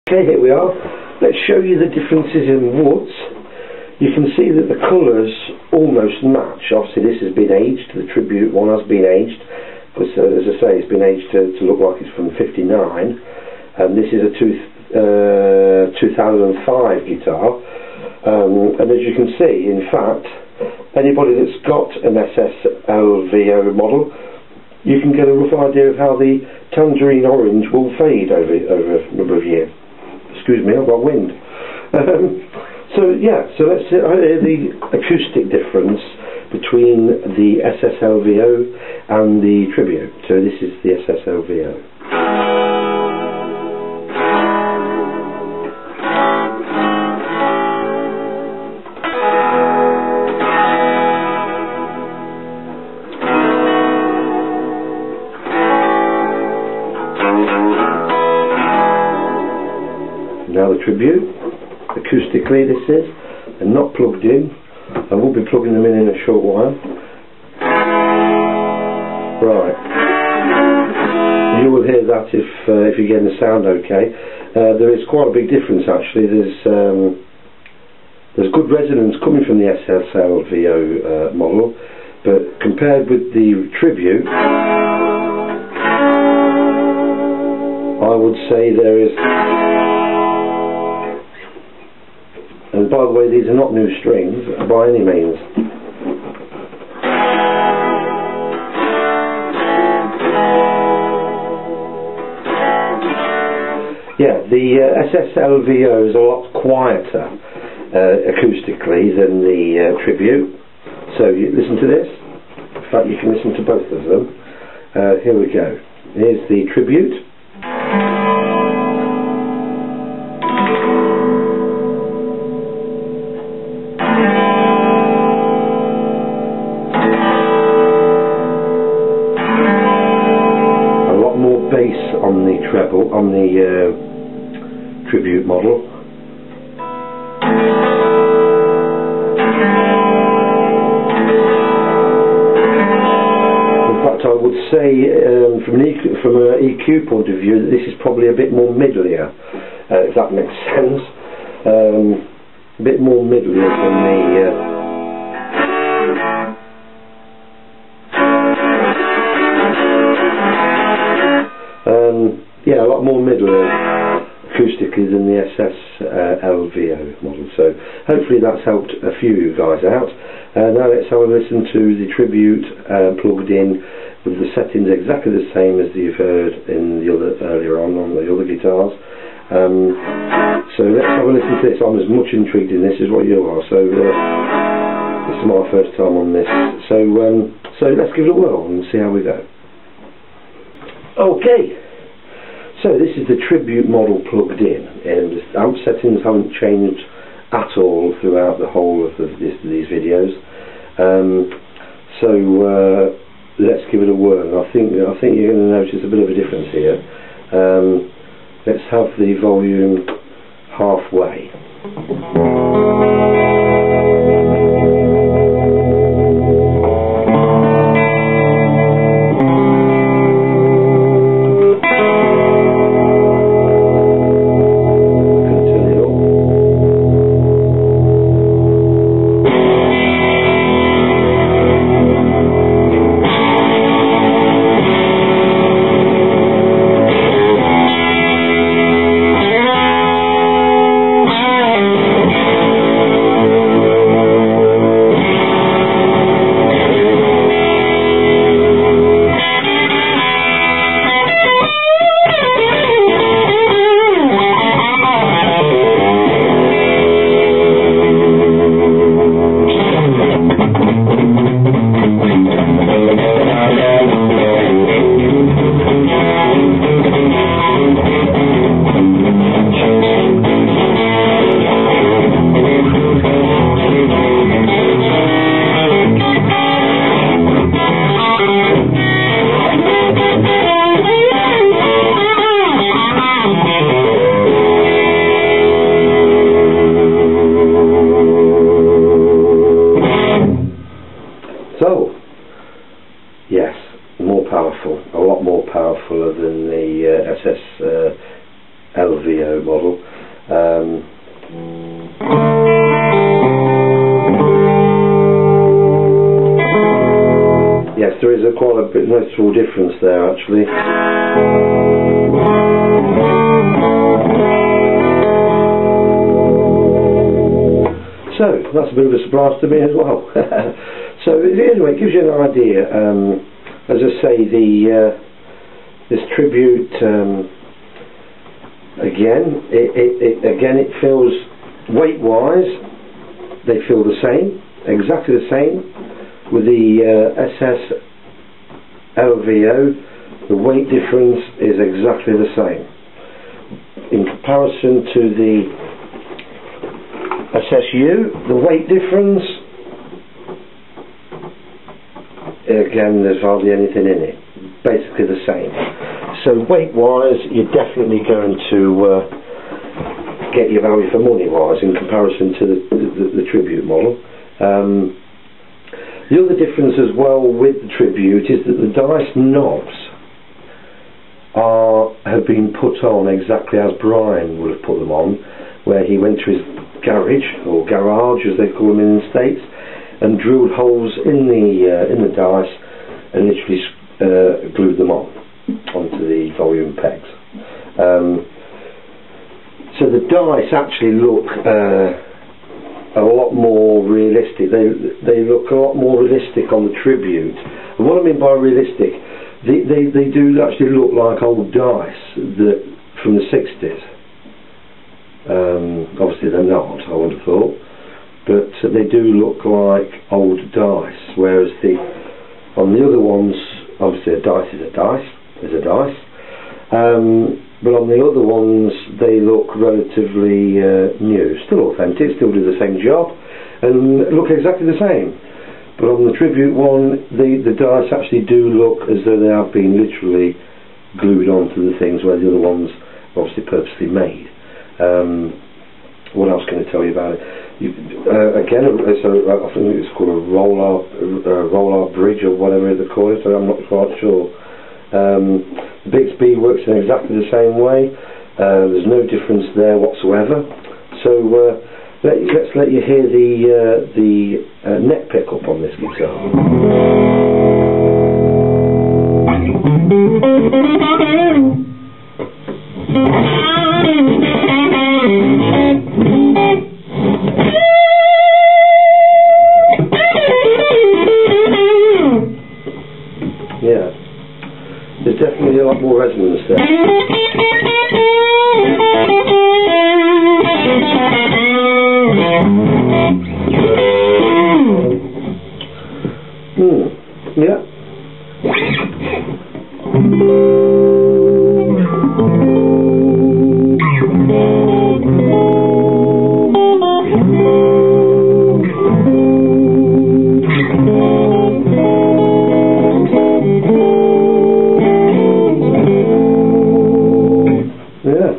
Okay, here we are. Let's show you the differences in woods. You can see that the colours almost match. Obviously this has been aged, the Tribute one has been aged, because as I say, it's been aged to look like it's from '59, and this is a 2005 guitar, and as you can see, in fact, anybody that's got an SSLVO model, you can get a rough idea of how the tangerine orange will fade over a number of years. Excuse me, I've got wind. So let's see the acoustic difference between the SSLVO and the Tribute. So this is the SSLVO. Now the Tribute, acoustically this is, and not plugged in. I will be plugging them in a short while. Right, you will hear that if you're getting the sound okay. There is quite a big difference actually. There's good resonance coming from the SSLVO model, but compared with the Tribute, I would say there is. And by the way, these are not new strings by any means. Yeah, the SSLVO is a lot quieter acoustically than the Tribute. So you listen to this. In fact, you can listen to both of them. Here we go. Here's the Tribute. Bass on the treble, on the Tribute model. In fact, I would say from an EQ point of view that this is probably a bit more middlier, if that makes sense. A bit more middlier than the yeah, a lot more middle acoustically than the SSLVO model. So hopefully that's helped a few of you guys out. Now let's have a listen to the Tribute plugged in with the settings exactly the same as you've heard in the other earlier on the other guitars. So let's have a listen to this. I'm as much intrigued in this as what you are. So this is my first time on this. So let's give it a whirl and see how we go. Okay. So this is the Tribute model plugged in, and the amp settings haven't changed at all throughout the whole of these videos. Let's give it a whirl. I think you're going to notice a bit of a difference here. Let's have the volume halfway. yes, there is quite a bit noticeable difference there actually. So that's a bit of a surprise to me as well. So anyway, it gives you an idea. As I say, this Tribute again, it feels weight-wise, they feel the same, exactly the same. With the SSLVO, the weight difference is exactly the same. In comparison to the SSU, the weight difference, again, there's hardly anything in it. Basically the same. So weight-wise, you're definitely going to get your value for money-wise in comparison to the Tribute model. The other difference as well with the Tribute is that the dice knobs have been put on exactly as Brian would have put them on, where he went to his garage, or garage as they call them in the States, and drilled holes in the dice and literally glued them onto the volume pegs. So the dice actually look a lot more realistic. They look a lot more realistic on the Tribute. And what I mean by realistic, they do actually look like old dice from the 60s. Obviously they're not, I would have thought, but they do look like old dice, whereas on the other ones, obviously a dice is a dice, but on the other ones they look relatively new, still authentic, still do the same job and look exactly the same. But on the Tribute one, the dice actually do look as though they have been literally glued onto the things, where the other ones are obviously purposely made. What else can I tell you about it? Again, so I think it's called a roll-art bridge or whatever they call it, so I'm not quite sure. The Bixby works in exactly the same way. There's no difference there whatsoever. So let's let you hear the neck pickup on this guitar. Yeah, there's definitely a lot more resonance there. Yeah. Yeah.